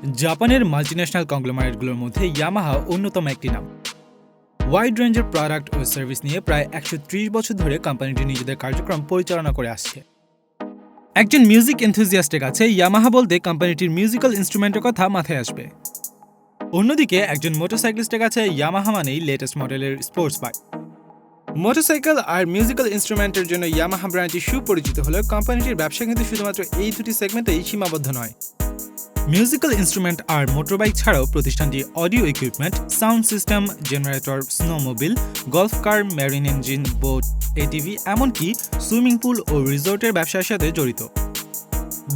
জাপানের মাল্টিন্যাশনাল কংগ্লোমারেটগুলোর মধ্যে ইয়ামাহা অন্যতম একটি নাম। ওয়াইড রেঞ্জের প্রোডাক্ট ও সার্ভিস নিয়ে প্রায় 130 বছর ধরে কোম্পানিটি নিজেদের কার্যক্রম পরিচালনা করে আসছে। একজন মিউজিক এনথুজিয়াস্টের কাছে ইয়ামাহা বলতে কোম্পানিটির মিউজিক্যাল ইনস্ট্রুমেন্টের কথা মাথায় আসবে। অন্যদিকে একজন মোটরসাইক্লিস্টের কাছে ইয়ামাহা মানেই লেটেস্ট মডেলের স্পোর্টস বাইক। মোটরসাইকেল আর মিউজিক্যাল ইনস্ট্রুমেন্টের জন্য ইয়ামাহা ব্র্যান্ডটি সুপরিচিত হলেও কোম্পানিটির ব্যবসা কিন্তু শুধুমাত্র এই দুটি সেগমেন্টেই সীমাবদ্ধ নয়। মিউজিক্যাল ইনস্ট্রুমেন্ট আর মোটরবাইক ছাড়াও প্রতিষ্ঠানটি audio equipment, sound system, generator, snowmobile, golf car, marine engine, boat, ATV, এমনকি সুইমিং পুল ও রিসোর্টের ব্যবসার সাথে জড়িত।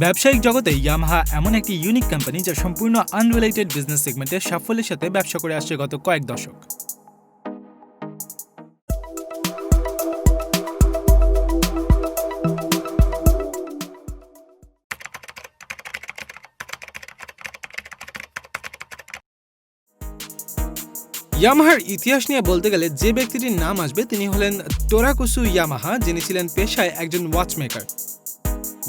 ব্যবসায়িক জগতে ইয়ামাহা এমন একটি ইউনিক কোম্পানি যা সম্পূর্ণ আনরিলেটেড বিজনেস সেগমেন্টে সাফল্যের সাথে ব্যবসা করে আসছে গত কয়েক দশক। ইয়ামাহার ইতিহাস নিয়ে বলতে গেলে যে ব্যক্তিটির নাম আসবে তিনি হলেন টোরাকুসু ইয়ামাহা, যিনি ছিলেন পেশায় একজন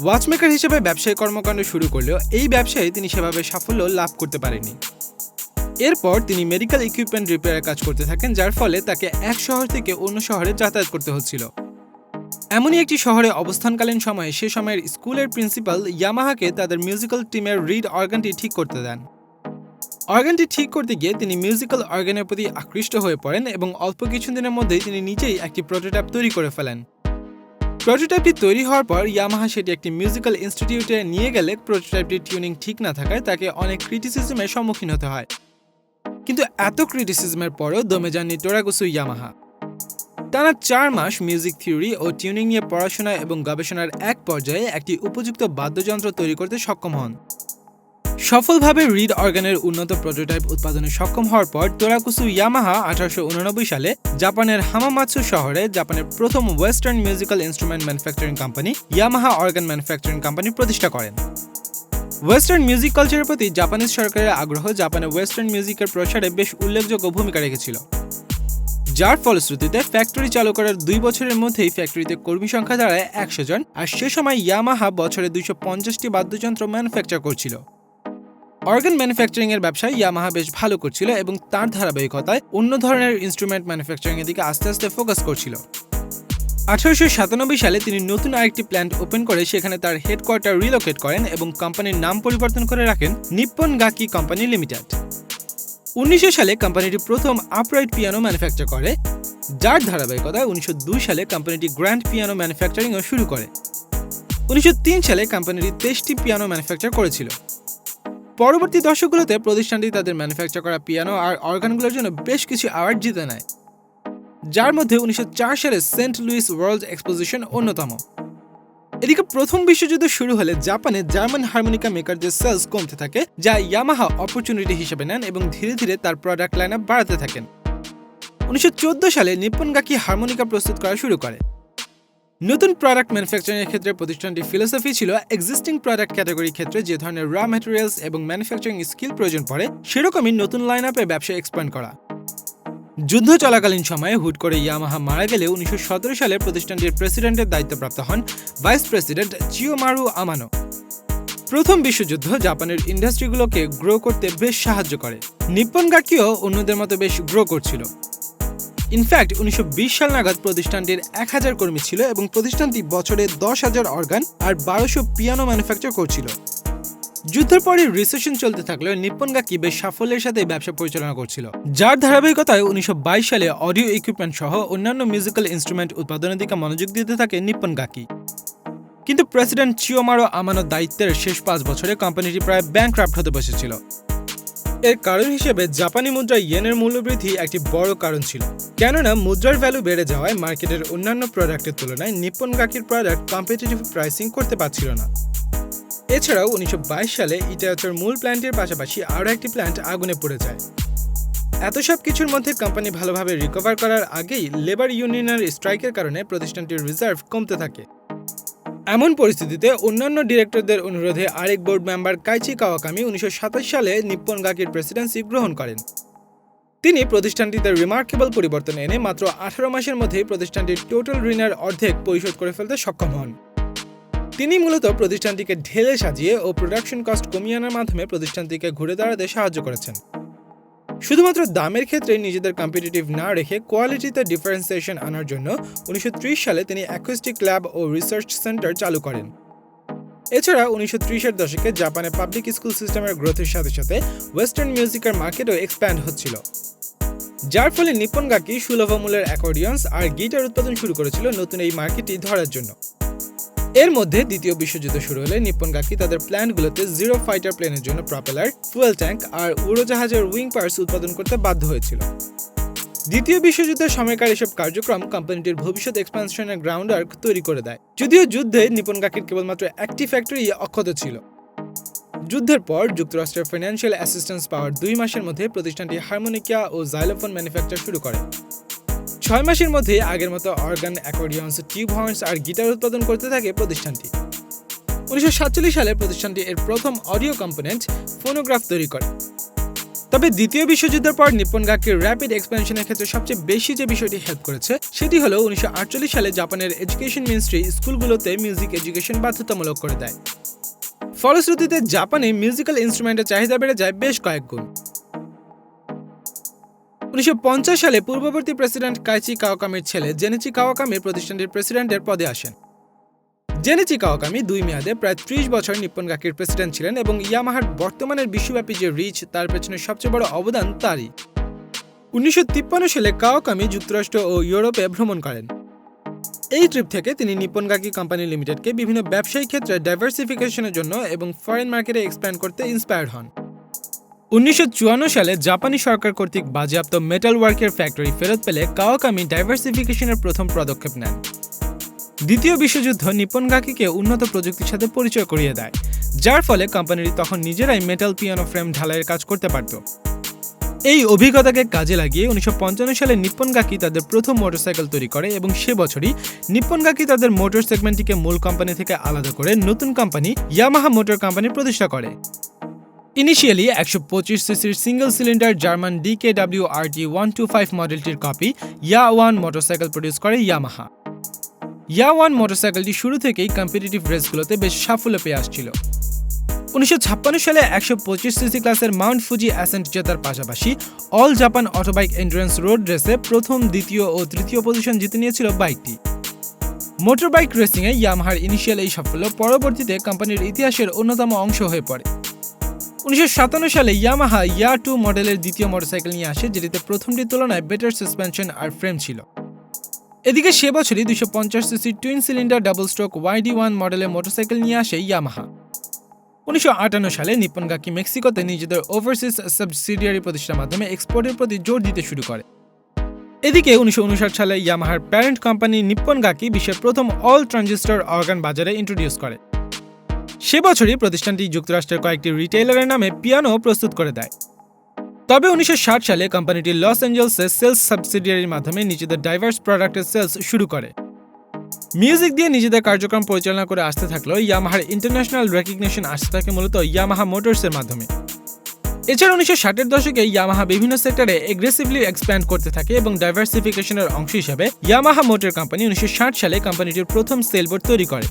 ওয়াচমেকার হিসেবে ব্যবসায়িক কর্মকাণ্ড শুরু করলেও এই ব্যবসায় তিনি সেভাবে সাফল্য লাভ করতে পারেননি। এরপর তিনি মেডিকেল ইকুইপমেন্ট রিপেয়ারের কাজ করতে থাকেন, যার ফলে তাকে এক শহর থেকে অন্য শহরে যাতায়াত করতে হচ্ছিল। এমনই একটি শহরে অবস্থানকালীন সময়ে সে সময়ের স্কুলের প্রিন্সিপাল ইয়ামাহাকে তাদের মিউজিক্যাল টিমের রিড অর্গানটি ঠিক করতে দেন। অর্গানটি ঠিক করতে গিয়ে তিনি মিউজিক্যাল অর্গানের প্রতি আকৃষ্ট হয়ে পড়েন এবং অল্প কিছুদিনের মধ্যেই তিনি নিজেই একটি প্রোটোটাইপ তৈরি করে ফেলেন। প্রোটোটাইপটি তৈরি হওয়ার পর ইয়ামাহা সেটি একটি মিউজিক্যাল ইনস্টিটিউটে নিয়ে গেলে প্রোটোটাইপটির টিউনিং ঠিক না থাকায় তাকে অনেক ক্রিটিসিজমের সম্মুখীন হতে হয়। কিন্তু এত ক্রিটিসিজমের পরেও দমে যাননি টোরাকুসু ইয়ামাহা। টানা 4 মাস মিউজিক থিওরি ও টিউনিং নিয়ে পড়াশোনা এবং গবেষণার এক পর্যায়ে একটি উপযুক্ত বাদ্যযন্ত্র তৈরি করতে সক্ষম হন। সফলভাবে রিড অর্গানের উন্নত প্রোটোটাইপ উৎপাদনে সক্ষম হওয়ার পর টোরাকুসু ইয়ামাহা 1889 সালে জাপানের হামামাৎসু শহরে জাপানের প্রথম western musical instrument manufacturing company Yamaha organ manufacturing company প্রতিষ্ঠা করেন। ওয়েস্টার্ন মিউজিক কালচারের প্রতি জাপানিজ সরকারের আগ্রহ জাপানে ওয়েস্টার্ন মিউজিকের প্রসারে বেশ উল্লেখযোগ্য ভূমিকা রেখেছিল, যার ফলশ্রুতিতে ফ্যাক্টরি চালু করার 2 বছরের মধ্যেই ফ্যাক্টরিতে কর্মী সংখ্যা দাঁড়ায় 100 জন, আর সে সময় ইয়ামাহা বছরে 250টি বাদ্যযন্ত্র ম্যানুফ্যাকচার করছিল। অর্গান ম্যানুফ্যাকচারিং এর ব্যবসায় ইয়ামাহা বেশ ভালো করছিল এবং তার ধারাবাহিকতায় অন্য ধরনের ইনস্ট্রুমেন্ট ম্যানুফ্যাকচারিং এর দিকে আস্তে আস্তে ফোকাস করছিল। 1897 সালে তিনি নতুন আরেকটি প্ল্যান্ট ওপেন করে সেখানে তার হেডকোয়ার্টার রিলোকেট করেন এবং কোম্পানির নাম পরিবর্তন করে রাখেন নিপ্পন গাকি কোম্পানি লিমিটেড। 1900 সালে কোম্পানিটি প্রথম আপরাইট পিয়ানো ম্যানুফ্যাকচার করে, যার ধারাবাহিকতায় 1902 সালে কোম্পানিটি গ্র্যান্ড পিয়ানো ম্যানুফ্যাকচারিংও শুরু করে। 1903 সালে কোম্পানিটি 23টি পিয়ানো ম্যানুফ্যাকচার করেছিল। পরবর্তী দশকগুলোতে প্রতিষ্ঠানটি তাদের ম্যানুফ্যাকচার করা পিয়ানো আর অর্গানগুলোর জন্য বেশ কিছু অ্যাওয়ার্ড জিতে নেয়, যার মধ্যে 1904 সালে সেন্ট লুইস ওয়ার্ল্ড এক্সপোজিশন অন্যতম। এদিকে প্রথম বিশ্বযুদ্ধ শুরু হলে জাপানে জার্মান হারমোনিকা মেকারদের সেলস কমতে থাকে, যা ইয়ামাহা অপরচুনিটি হিসেবে নেন এবং ধীরে ধীরে তার প্রোডাক্ট লাইন আপ বাড়াতে থাকেন। 1914 সালে নিপ্পন গাকি হারমোনিকা প্রস্তুত করা শুরু করে। নতুন প্রোডাক্ট ম্যানুফ্যাকচারিংয়ের ক্ষেত্রে প্রতিষ্ঠানটির ফিলোসফি ছিল এক্সিস্টিং প্রোডাক্ট ক্যাটাগরির ক্ষেত্রে যে ধরনের র ম্যাটেরিয়ালস এবং ম্যানুফ্যাকচারিং স্কিল প্রয়োজন পড়ে সেরকমই নতুন লাইন আপে ব্যবসা এক্সপ্যান্ড করা। যুদ্ধ চলাকালীন সময়ে হুট করে ইয়ামাহা মারা গেলে 1917 সালে প্রতিষ্ঠানটির প্রেসিডেন্টের দায়িত্বপ্রাপ্ত হন ভাইস প্রেসিডেন্ট চিয়োমারু আমানো। প্রথম বিশ্বযুদ্ধ জাপানের ইন্ডাস্ট্রিগুলোকে গ্রো করতে বেশ সাহায্য করে। নিপ্পন গাকিও অন্যদের মতো বেশ গ্রো করছিল। ইনফ্যাক্ট 1920 সাল নাগাদ প্রতিষ্ঠানটির 1000 কর্মী ছিল এবং প্রতিষ্ঠানটি বছরে 10,000 অর্গান আর 1200 পিয়ানো ম্যানুফ্যাকচার করছিল। যুদ্ধের পরে রিসেশন চলতে থাকলেও নিপ্পন গাকি বেশ সাফল্যের সাথে ব্যবসা পরিচালনা করছিল, যার ধারাবাহিকতায় 1922 সালে অডিও ইকুইপমেন্ট সহ অন্যান্য মিউজিক্যাল ইনস্ট্রুমেন্ট উৎপাদনের দিকে মনোযোগ দিতে থাকে নিপ্পন গাকি। কিন্তু প্রেসিডেন্ট চিয়োমারু আমানোর দায়িত্বের শেষ 5 বছরে কোম্পানিটি প্রায় ব্যাংকরাপ্ট হতে বসেছিল। এর কারণ হিসেবে জাপানি মুদ্রা ইয়েনের মূল্যবৃদ্ধি একটি বড় কারণ ছিল, কেননা মুদ্রার ভ্যালু বেড়ে যাওয়ায় মার্কেটের অন্যান্য প্রোডাক্টের তুলনায় নিপ্পন গাকির প্রোডাক্ট কম্পিটিটিভ প্রাইসিং করতে পারছিল না। এছাড়াও 1922 সালে ইটায়োটোর মূল প্ল্যান্টের পাশাপাশি আরও একটি প্ল্যান্ট আগুনে পড়ে যায়। এত সব কিছুর মধ্যে কোম্পানি ভালোভাবে রিকভার করার আগেই লেবার ইউনিয়নের স্ট্রাইকের কারণে প্রতিষ্ঠানটির রিজার্ভ কমতে থাকে। এমন পরিস্থিতিতে অন্যান্য ডিরেক্টরদের অনুরোধে আরেক বোর্ড মেম্বার কাইচি কাওয়াকামি 1927 সালে নিপ্পন গাকির প্রেসিডেন্সি গ্রহণ করেন। তিনি প্রতিষ্ঠানটিতে রিমার্কেবল পরিবর্তন এনে মাত্র 18 মাসের মধ্যেই প্রতিষ্ঠানটির টোটাল ঋণের অর্ধেক পরিশোধ করে ফেলতে সক্ষম হন। তিনি মূলত প্রতিষ্ঠানটিকে ঢেলে সাজিয়ে ও প্রোডাকশন কস্ট কমিয়ে আনার মাধ্যমে প্রতিষ্ঠানটিকে ঘুরে দাঁড়াতে সাহায্য করেছেন। শুধুমাত্র দামের ক্ষেত্রে নিজেদের কম্পিটিটিভ না রেখে কোয়ালিটিতে ডিফারেন্সিয়েশন আনার জন্য 1930 সালে তিনি অ্যাকুস্টিক ল্যাব ও রিসার্চ সেন্টার চালু করেন। এছাড়া 1930-এর দশকে জাপানে পাবলিক স্কুল সিস্টেমের গ্রোথের সাথে সাথে ওয়েস্টার্ন মিউজিকের মার্কেটও এক্সপ্যান্ড হচ্ছিল, যার ফলে নিপ্পন গাকি সুলভ মূল্যের অ্যাকর্ডিয়ন্স আর গিটার উৎপাদন শুরু করেছিল নতুন এই মার্কেটটি ধরার জন্য। এর মধ্যে দ্বিতীয় বিশ্বযুদ্ধ শুরু হলে নিপ্পন গাকি তাদের প্ল্যান্টগুলোতে জিরো ফাইটার প্লেনের জন্য প্রপেলার, ফুয়েল ট্যাঙ্ক আর উড়োজাহাজের উইং পার্টস উৎপাদন করতে বাধ্য হয়েছিল। দ্বিতীয় বিশ্বযুদ্ধের সময়কার এসব কার্যক্রম কোম্পানিটির ভবিষ্যৎ এক্সপানশনের গ্রাউন্ড আর্ক তৈরি করে দেয়। যদিও যুদ্ধে নিপ্পন গাকির কেবলমাত্র একটি ফ্যাক্টরি অক্ষত ছিল। যুদ্ধের পর যুক্তরাষ্ট্রের ফাইন্যান্সিয়াল অ্যাসিস্ট্যান্স পাওয়ার 2 মাসের মধ্যে প্রতিষ্ঠানটি হারমোনিকা ও জাইলোফোন ম্যানুফ্যাকচার শুরু করে। 6 মাসের মধ্যে আগের মতো অর্গান, অ্যাকর্ডিয়ন্স, টিউব হর্নস আর গিটার উৎপাদন করতে থাকে প্রতিষ্ঠানটি। 1947 সালে প্রতিষ্ঠানটি এর প্রথম অডিও কম্পোনেন্ট ফোনোগ্রাফ তৈরি করে। তবে দ্বিতীয় বিশ্বযুদ্ধের পর নিপ্পন গাকির র্যাপিড এক্সপ্যানশনের ক্ষেত্রে সবচেয়ে বেশি যে বিষয়টি হেল্প করেছে সেটি হলো 1948 সালে জাপানের এডুকেশন মিনিস্ট্রি স্কুলগুলোতে মিউজিক এডুকেশন বাধ্যতামূলক করে দেয়। ফলশ্রুতিতে জাপানে মিউজিক্যাল ইনস্ট্রুমেন্টের চাহিদা বেড়ে যায় বেশ কয়েক গুণ। 1950 সালে পূর্ববর্তী প্রেসিডেন্ট কাইচি কাওয়াকামির ছেলে জেনিচি কাওয়াকামি প্রতিষ্ঠানটির প্রেসিডেন্টের পদে আসেন। জেনিচি কাওয়াকামি 2 মেয়াদে প্রায় 30 বছর নিপ্পন গাকির প্রেসিডেন্ট ছিলেন এবং ইয়ামাহার বর্তমানের বিশ্বব্যাপী যে রিচ তার পেছনে সবচেয়ে বড় অবদান তারই। 1953 সালে কাওয়াকামি যুক্তরাষ্ট্র ও ইউরোপে ভ্রমণ করেন। এই ট্রিপ থেকে তিনি নিপ্পন গাকি কোম্পানি লিমিটেডকে বিভিন্ন ব্যবসায়িক ক্ষেত্রে ডাইভার্সিফিকেশনের জন্য এবং ফরেন মার্কেটে এক্সপ্যান্ড করতে ইন্সপায়ার্ড হন। 1954 সালে জাপানি সরকার কর্তৃক বাজেয়াপ্ত মেটাল ওয়ার্কের ফ্যাক্টরি ফেরত পেলে কাওয়াকামি ডাইভার্সিফিকেশনের প্রথম পদক্ষেপ নেন। দ্বিতীয় বিশ্বযুদ্ধ নিপ্পন গাকিকে উন্নত প্রযুক্তির সাথে পরিচয় করিয়ে দেয়, যার ফলে কোম্পানিটি তখন নিজেরাই মেটাল পিয়ানো ফ্রেম ঢালাইয়ের কাজ করতে পারত। এই অভিজ্ঞতাকে কাজে লাগিয়ে 1955 সালে নিপ্পন গাকি তাদের প্রথম মোটরসাইকেল তৈরি করে এবং সে বছরই নিপ্পন গাকি তাদের মোটর সেগমেন্টটিকে মূল কোম্পানি থেকে আলাদা করে নতুন কোম্পানি ইয়ামাহা মোটর কোম্পানি প্রতিষ্ঠা করে। ইনিশিয়ালি 125 সিসির সিঙ্গল সিলিন্ডার জার্মান DKWRT125 মডেলটির কপি ইয়া-1 মোটরসাইকেল প্রডিউস করে ইয়ামাহা। ইয়া-1 মোটরসাইকেলটি শুরু থেকেই কম্পিটিটিভ রেসগুলোতে বেশ সাফল্য পেয়ে আসছিল। 1956 সালে 125 সিসি ক্লাসের মাউন্ট ফুজি অ্যাসেন্ট জেতার পাশাপাশি all Japan autobike endurance road রেসে প্রথম, দ্বিতীয় ও তৃতীয় পজিশন জিতে নিয়েছিল বাইকটি। মোটর বাইক রেসিংয়ে ইয়ামাহার ইনিশিয়াল এই সাফল্য পরবর্তীতে কোম্পানির ইতিহাসের অন্যতম অংশ হয়ে পড়ে। 1957 সালে ইয়ামাহা ইয়া-2 মডেলের দ্বিতীয় মোটরসাইকেল নিয়ে আসে, যেটিতে প্রথমটির তুলনায় বেটার সাসপেনশন আর ফ্রেম ছিল। এদিকে সে বছরই 250 CC twin cylinder double stroke YD1 মডেলের মোটরসাইকেল নিয়ে আসে ইয়ামাহা। 1958 সালে নিপ্পন গাকি মেক্সিকোতে নিজেদের ওভারসিজ সাবসিডিয়ারি প্রতিষ্ঠার মাধ্যমে এক্সপোর্টের প্রতি জোর দিতে শুরু করে। এদিকে 1959 সালে ইয়ামাহার প্যারেন্ট কোম্পানি নিপ্পন গাকি বিশ্বের প্রথম অল ট্রানজিস্টর অর্গান বাজারে ইন্ট্রোডিউস করে। সে বছরই প্রতিষ্ঠানটি যুক্তরাষ্ট্রের কয়েকটি রিটেইলারের নামে পিয়ানো প্রস্তুত করে দেয়। তবে 1960 সালে কোম্পানিটি লস অ্যাঞ্জেলসে সেলস সাবসিডিয়ারির মাধ্যমে নিজেদের ডাইভার্স প্রোডাক্টের সেলস শুরু করে। মিউজিক দিয়ে নিজেদের কার্যক্রম পরিচালনা করে আসতে থাকলেও ইয়ামাহার ইন্টারন্যাশনাল রেকগনিশন আসতে থাকে মূলত ইয়ামাহা মোটরসের মাধ্যমে। এছাড়া 1960-এর দশকে ইয়ামাহা বিভিন্ন সেক্টরে এগ্রেসিভলি এক্সপ্যান্ড করতে থাকে এবং ডাইভার্সিফিকেশনের অংশ হিসেবে ইয়ামাহা মোটর কোম্পানি 1960 সালে কোম্পানিটির প্রথম সেলবোট তৈরি করে।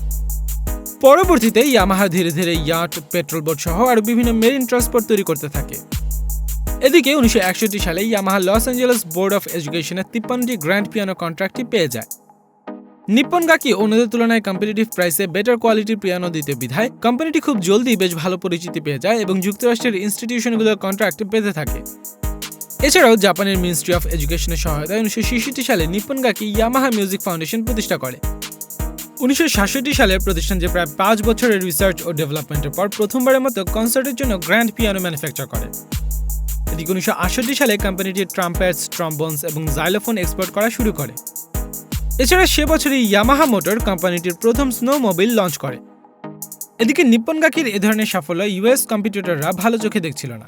পরবর্তীতে ইয়ামাহা ধীরে ধীরে ইয়াট, পেট্রোল বোট সহ আরও বিভিন্ন মেরিন ট্রান্সপোর্ট তৈরি করতে থাকে। এদিকে 1961 সালে Yamaha Los Angeles board of এডুকেশনের 53টি গ্র্যান্ড পিয়ানো কন্ট্রাক্টটি পেয়ে যায়। নিপ্পন গাকি অন্যদের তুলনায় কম্পিটিটিভ প্রাইসে বেটার কোয়ালিটির পিয়ানো দিতে বিধায় কোম্পানিটি খুব জলদি বেশ ভালো পরিচিতি পেয়ে যায় এবং যুক্তরাষ্ট্রের ইনস্টিটিউশনগুলোর কন্ট্রাক্ট পেতে থাকে। এছাড়াও জাপানের মিনিস্ট্রি অফ এডুকেশনের সহায়তায় 1966 সালে নিপ্পন গাকি ইয়ামাহা মিউজিক ফাউন্ডেশন প্রতিষ্ঠা করে। 1967 সালে প্রতিষ্ঠান যে প্রায় 5 বছরের রিসার্চ ও ডেভেলপমেন্টের পর প্রথমবারের মতো কনসার্টের জন্য গ্র্যান্ড পিয়ানো ম্যানুফ্যাকচার করে। এদিকে 1968 সালে কোম্পানিটি ট্রাম্পেটস, ট্রম্বোনস এবং জাইলোফোন এক্সপোর্ট করা শুরু করে। এছাড়া সে বছরই ইয়ামাহা মোটর কোম্পানিটির প্রথম স্নোমোবিল লঞ্চ করে। এদিকে নিপ্পন গাকির এ ধরনের সাফল্য ইউএস কম্পিটিটররা ভালো চোখে দেখছিল না,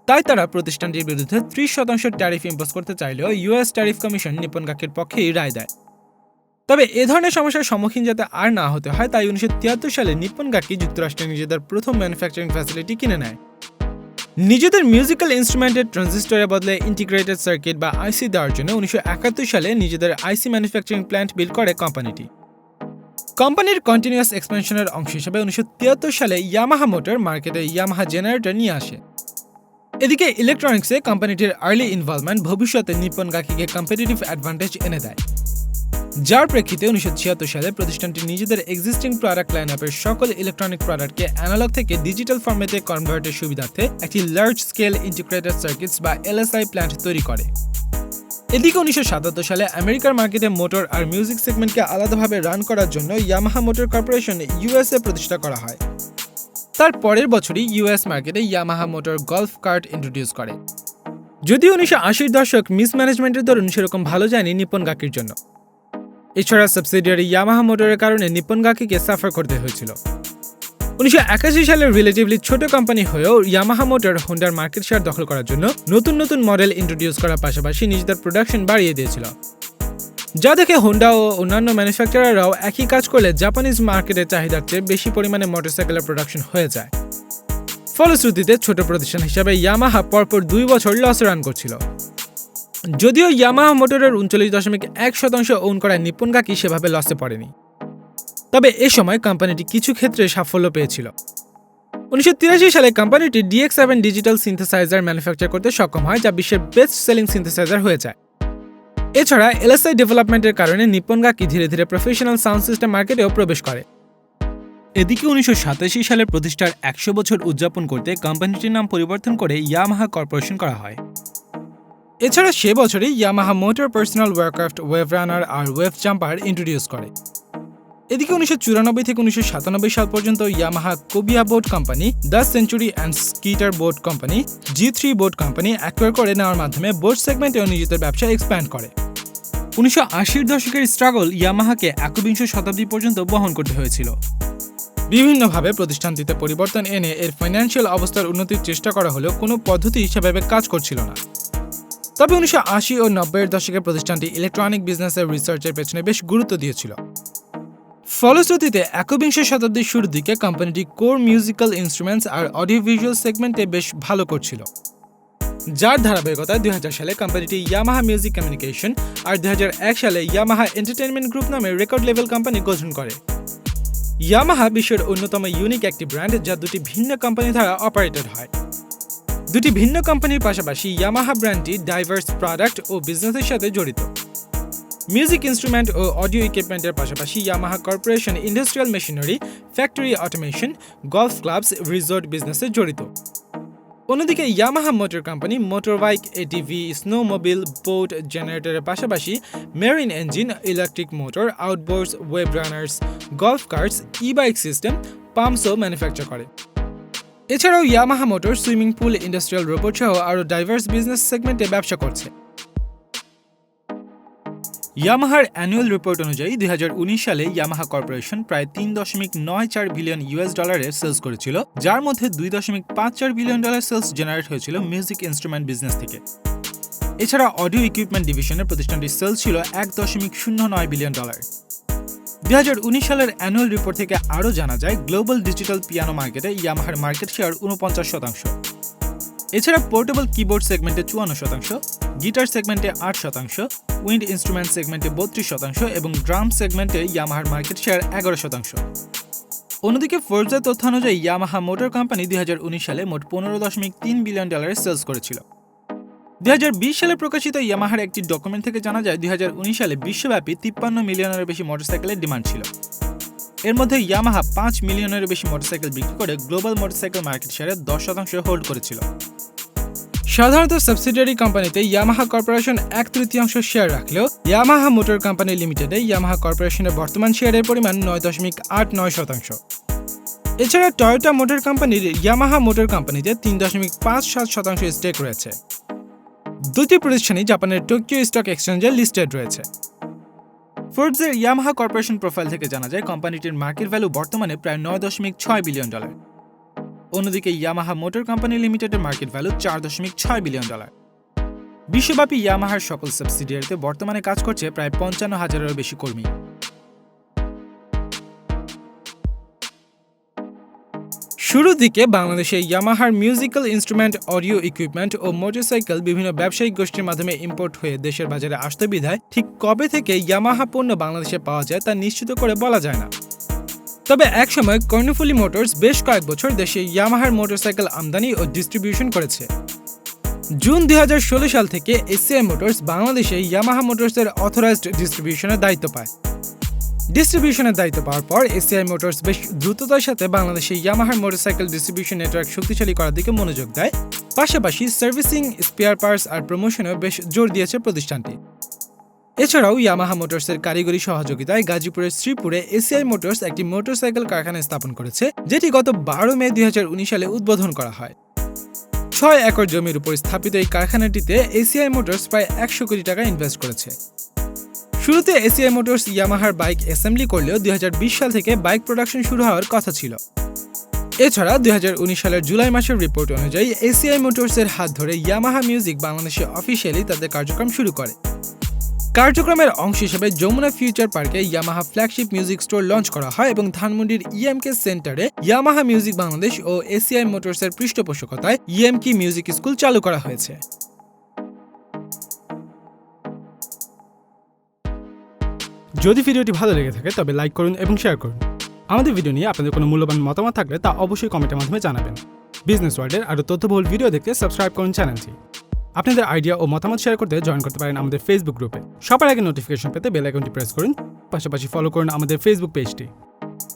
তাই তারা প্রতিষ্ঠানটির বিরুদ্ধে 30% ট্যারিফ ইম্পোজ করতে চাইলেও ইউএস ট্যারিফ কমিশন নিপ্পন গাকির পক্ষেই রায় দেয়। তবে এ ধরনের সমস্যার সম্মুখীন যাতে আর না হতে হয় তাই 1973 সালে নিপ্পন গাকি যুক্তরাষ্ট্রে নিজেদের প্রথম ম্যানুফ্যাকচারিং ফ্যাসিলিটি কিনে নেয়। নিজেদের মিউজিক্যাল ইনস্ট্রুমেন্টের ট্রানজিস্টরের বদলে ইন্টিগ্রেটেড সার্কিট বা আইসি দেওয়ার জন্য 1971 সালে নিজেদের আইসি ম্যানুফ্যাকচারিং প্ল্যান্ট বিল্ড করে কোম্পানিটি। কোম্পানির কন্টিনিউয়াস এক্সপেনশনের অংশ হিসেবে 1973 সালে ইয়ামাহা মোটর মার্কেটে ইয়ামাহা জেনারেটর নিয়ে আসে। এদিকে ইলেকট্রনিক্সে কোম্পানিটির আর্লি ইনভলভমেন্ট ভবিষ্যতে নিপ্পন গাকিকে কম্পিটিটিভ অ্যাডভান্টেজ এনে দেয়, যার প্রেক্ষিতে 1976 সালে প্রতিষ্ঠানটি নিজেদের এক্সিস্টিং প্রোডাক্ট লাইনআপের সকল ইলেকট্রনিক প্রোডাক্টকে অ্যানালগ থেকে ডিজিটাল ফরম্যাটে কনভার্টের সুবিধার্থে একটি লার্জ স্কেল ইন্টিগ্রেটেড সার্কিটস বা এলএসআই প্ল্যান্ট তৈরি করে। এদিকে 1977 সালে আমেরিকার মার্কেটে মোটর আর মিউজিক সেগমেন্টকে আলাদাভাবে রান করার জন্য ইয়ামাহা মোটর কর্পোরেশন ইউএসএ প্রতিষ্ঠা করা হয়। তার পরের বছরই ইউএস মার্কেটে Yamaha motor golf cart introduce করে। যদিও 1980-র দশক মিসম্যানেজমেন্টের দরুন সেরকম ভালো যায়নি নিপ্পন গাকির জন্য। এছাড়া সাবসিডিয়ারি ইয়ামাহা মোটরের কারণে নিপ্পন গাকিকে সাফার করতে হয়েছিল। 1981 সালের রিলেটিভলি ছোট কোম্পানি হয়েও ইয়ামাহা মোটর হোন্ডার মার্কেট শেয়ার দখল করার জন্য নতুন নতুন মডেল ইন্ট্রোডিউস করার পাশাপাশি নিজেদের প্রোডাকশন বাড়িয়ে দিয়েছিল, যা দেখে হোন্ডা ও অন্যান্য ম্যানুফ্যাকচারাররাও একই কাজ করলে জাপানিজ মার্কেটের চাহিদার চেয়ে বেশি পরিমাণে মোটরসাইকেলের প্রোডাকশন হয়ে যায়। ফলশ্রুতিতে ছোট প্রতিষ্ঠান হিসাবে ইয়ামাহা পরপর 2 বছর লসে রান করছিল। যদিও ইয়ামাহা মোটরের 39.1% ওন করায় নিপ্পন গাকি সেভাবে লসে পড়েনি, তবে এ সময় কোম্পানিটি কিছু ক্ষেত্রে সাফল্য পেয়েছিল। 1983 সালে কোম্পানিটি DX7 ডিজিটাল সিনথেসাইজার ম্যানুফ্যাকচার করতে সক্ষম হয়, যা বিশ্বের বেস্ট সেলিং সিনথেসাইজার হয়ে যায়। এছাড়া এলএসআই ডেভেলপমেন্টের কারণে নিপ্পন গাকি ধীরে ধীরে প্রফেশনাল সাউন্ড সিস্টেম মার্কেটেও প্রবেশ করে। এদিকে 1987 সালে প্রতিষ্ঠার 100 বছর উদযাপন করতে কোম্পানিটির নাম পরিবর্তন করে ইয়ামাহা কর্পোরেশন করা হয়। এছাড়া সে বছরই Yamaha motor personal watercraft wave runner আর ওয়েভ জাম্পার ইন্ট্রোডিউস করে। এদিকে 1994 থেকে 1997 সাল পর্যন্ত Yamaha Cobia boat company, the Century and Skeeter boat company, G3 boat company acquire করে নেওয়ার মাধ্যমে বোট সেগমেন্টেও নিজেদের ব্যবসা এক্সপ্যান্ড করে। 1980-র দশকের স্ট্রাগল ইয়ামাহাকে একবিংশ শতাব্দী পর্যন্ত বহন করতে হয়েছিল। বিভিন্নভাবে প্রতিষ্ঠানটিতে পরিবর্তন এনে এর ফাইন্যান্সিয়াল অবস্থার উন্নতির চেষ্টা করা হলেও কোনো পদ্ধতি সেভাবে কাজ করছিল না। তবে 1980 ও 90-এর দশকে প্রতিষ্ঠানটি ইলেকট্রনিক বিজনেসের রিসার্চের পেছনে বেশ গুরুত্ব দিয়েছিল। ফলশ্রুতিতে একবিংশ শতাব্দীর শুরুর দিকে কোম্পানিটি কোর মিউজিক্যাল ইনস্ট্রুমেন্টস আর অডিও ভিজুয়াল সেগমেন্টে বেশ ভালো করছিল, যার ধারাবাহিকতায় 2000 সালে কোম্পানিটি ইয়ামাহা মিউজিক কমিউনিকেশন আর 2001 সালে ইয়ামাহা এন্টারটেইনমেন্ট গ্রুপ নামে রেকর্ড লেভেল কোম্পানি গঠন করে। ইয়ামাহা বিশ্বের অন্যতম ইউনিক একটি ব্র্যান্ড, যা দুটি ভিন্ন কোম্পানি দ্বারা অপারেটেড হয়। দুটি ভিন্ন কোম্পানির পাশাপাশি ইয়ামাহা ব্র্যান্ডটি ডাইভার্স প্রোডাক্ট ও বিজনেসের সাথে জড়িত। মিউজিক ইনস্ট্রুমেন্ট ও অডিও ইকুইপমেন্টের পাশাপাশি Yamaha corporation industrial machinery, factory automation, golf clubs, resort বিজনেসে জড়িত। অন্যদিকে Yamaha motor company motor bike, ATV, snowmobile, boat, জেনারেটরের পাশাপাশি marine engine, electric motor, outboards, wave runners, golf carts, e-bike system, পাম্পসও manufacture করে। এছাড়াও Yamaha motor swimming pool, industrial robot সহ আরও ডাইভার্স বিজনেস সেগমেন্টে ব্যবসা করছে। ইয়ামাহার অ্যানুয়াল রিপোর্ট অনুযায়ী 2019 সালে ইয়ামাহা কর্পোরেশন প্রায় $3.94 বিলিয়ন সেলস করেছিল, যার মধ্যে $2.54 বিলিয়ন সেলস জেনারেট হয়েছিল মিউজিক ইনস্ট্রুমেন্ট বিজনেস থেকে। এছাড়া অডিও ইকুইপমেন্ট ডিভিশনের প্রতিষ্ঠানটির সেলস ছিল $1.09 বিলিয়ন। 2019 সালের অ্যানুয়াল রিপোর্ট থেকে আরও জানা যায় গ্লোবাল ডিজিটাল পিয়ানো মার্কেটে ইয়ামাহার মার্কেট শেয়ার 49%। এছাড়া পোর্টেবল কিবোর্ড সেগমেন্টে 54%, গিটার সেগমেন্টে 8%, উইন্ড ইনস্ট্রুমেন্ট সেগমেন্টে 32% এবং ড্রাম সেগমেন্টে ইয়ামাহার মার্কেট শেয়ার 11%। অন্যদিকে ফোর্বসের তথ্য অনুযায়ী ইয়ামাহা মোটর কোম্পানি 2019 সালে মোট $15.3 বিলিয়ন সেলস করেছিল। 2020 সালে প্রকাশিত ইয়ামাহার একটি ডকুমেন্ট থেকে জানা যায় 2019 সালে বিশ্বব্যাপী 53 মিলিয়নের বেশি মোটরসাইকেলের ডিমান্ড ছিল। এর মধ্যে ইয়ামাহা 5 মিলিয়নের বেশি মোটরসাইকেল বিক্রি করে গ্লোবাল মোটরসাইকেল মার্কেট শেয়ারে 10% হোল্ড করেছিল। সাধারণত সাবসিডিয়ারি কোম্পানিতে ইয়ামাহা কর্পোরেশন 1/3 শেয়ার রাখলেও ইয়ামাহা মোটর কোম্পানি লিমিটেডে ইয়ামাহা কর্পোরেশনের বর্তমান শেয়ারের পরিমাণ 9.89%। এছাড়া টয়োটা মোটর কোম্পানির ইয়ামাহা মোটর কোম্পানিতে 3.57% স্টেক রয়েছে। দুটি প্রতিষ্ঠানই জাপানের টোকিও স্টক এক্সচেঞ্জে লিস্টেড রয়েছে। ফোর্বসের ইয়ামাহা কর্পোরেশন প্রোফাইল থেকে জানা যায় কোম্পানিটির মার্কেট ভ্যালু বর্তমানে প্রায় $9.6 বিলিয়ন। অন্যদিকে ইয়ামাহা মোটর কোম্পানি লিমিটেডের মার্কেট ভ্যালু $4.6 বিলিয়ন। বিশ্বব্যাপী ইয়ামাহার সকল সাবসিডিয়ারিতে বর্তমানে কাজ করছে প্রায় 55,000-এরও বেশি কর্মী। শুরুর দিকে বাংলাদেশে ইয়ামাহার মিউজিক্যাল ইনস্ট্রুমেন্ট, অডিও ইকুইপমেন্ট ও মোটরসাইকেল বিভিন্ন ব্যবসায়িক গোষ্ঠীর মাধ্যমে ইম্পোর্ট হয়ে দেশের বাজারে আসতে বিধায় ঠিক কবে থেকে ইয়ামাহা পণ্য বাংলাদেশে পাওয়া যায় তা নিশ্চিত করে বলা যায় না। তবে একসময় কর্ণফুলী মোটরস বেশ কয়েক বছর দেশে ইয়ামাহার মোটরসাইকেল আমদানি ও ডিস্ট্রিবিউশন করেছে। জুন 2016 সাল থেকে এসিআই মোটরস বাংলাদেশে ইয়ামাহা মোটরসের অথরাইজড ডিস্ট্রিবিউশনের দায়িত্ব পায়। ডিস্ট্রিবিউশনের দায়িত্ব পাওয়ার পর এসিআই মোটরস বেশ দ্রুততার সাথে বাংলাদেশে ইয়ামাহার মোটরসাইকেল ডিস্ট্রিবিউশন নেটওয়ার্ক শক্তিশালী করার দিকে মনোযোগ দেয়। পাশাপাশি সার্ভিসিং, স্পেয়ার পার্টস আর প্রমোশনেও বেশ জোর দিয়েছে প্রতিষ্ঠানটি। এছাড়াও ইয়ামাহা মোটরসের কারিগরি সহযোগিতায় গাজীপুরের শ্রীপুরে এসিআই মোটরস একটি মোটরসাইকেল কারখানা স্থাপন করেছে, যেটি গত 12 মে 2019 সালে উদ্বোধন করা হয়। 6 একর জমির উপর স্থাপিত এই কারখানাটিতে এসিআই মোটরস প্রায় 100 কোটি টাকা ইনভেস্ট করেছে। শুরুতে এসিআই মোটরস ইয়ামাহার বাইক অ্যাসেম্বলি করলেও 2020 সাল থেকে বাইক প্রোডাকশন শুরু হওয়ার কথা ছিল। এছাড়া 2019 সালের জুলাই মাসের রিপোর্ট অনুযায়ী এসিআই মোটরসের হাত ধরে ইয়ামাহা মিউজিক বাংলাদেশে অফিসিয়ালি তাদের কার্যক্রম শুরু করে। কার্যক্রমের অংশ হিসেবে যমুনা ফিউচার পার্কে Yamaha flagship music store launch করা হয় এবং ধানমন্ডির ইএমকে সেন্টারে ইয়ামাহা মিউজিক বাংলাদেশ ও এসিআই মোটরসের পৃষ্ঠপোষকতায় ইএমকে মিউজিক স্কুল চালু করা হয়েছে। যদি ভিডিওটি ভালো লেগে থাকে তবে লাইক করুন এবং শেয়ার করুন। আমাদের ভিডিও নিয়ে আপনাদের কোনো মূল্যবান মতামত থাকলে তা অবশ্যই কমেন্টের মাধ্যমে জানাবেন। বিজনেস ওয়ার্ল্ডের আরও তথ্যবহুল ভিডিও দেখতে সাবস্ক্রাইব করুন চ্যানেলটি। আপনাদের আইডিয়া ও মতামত শেয়ার করতে জয়েন করতে পারেন আমাদের ফেসবুক গ্রুপে। সবার আগে নোটিফিকেশন পেতে বেল আইকনটি প্রেস করুন, পাশাপাশি ফলো করুন আমাদের ফেসবুক পেজটি।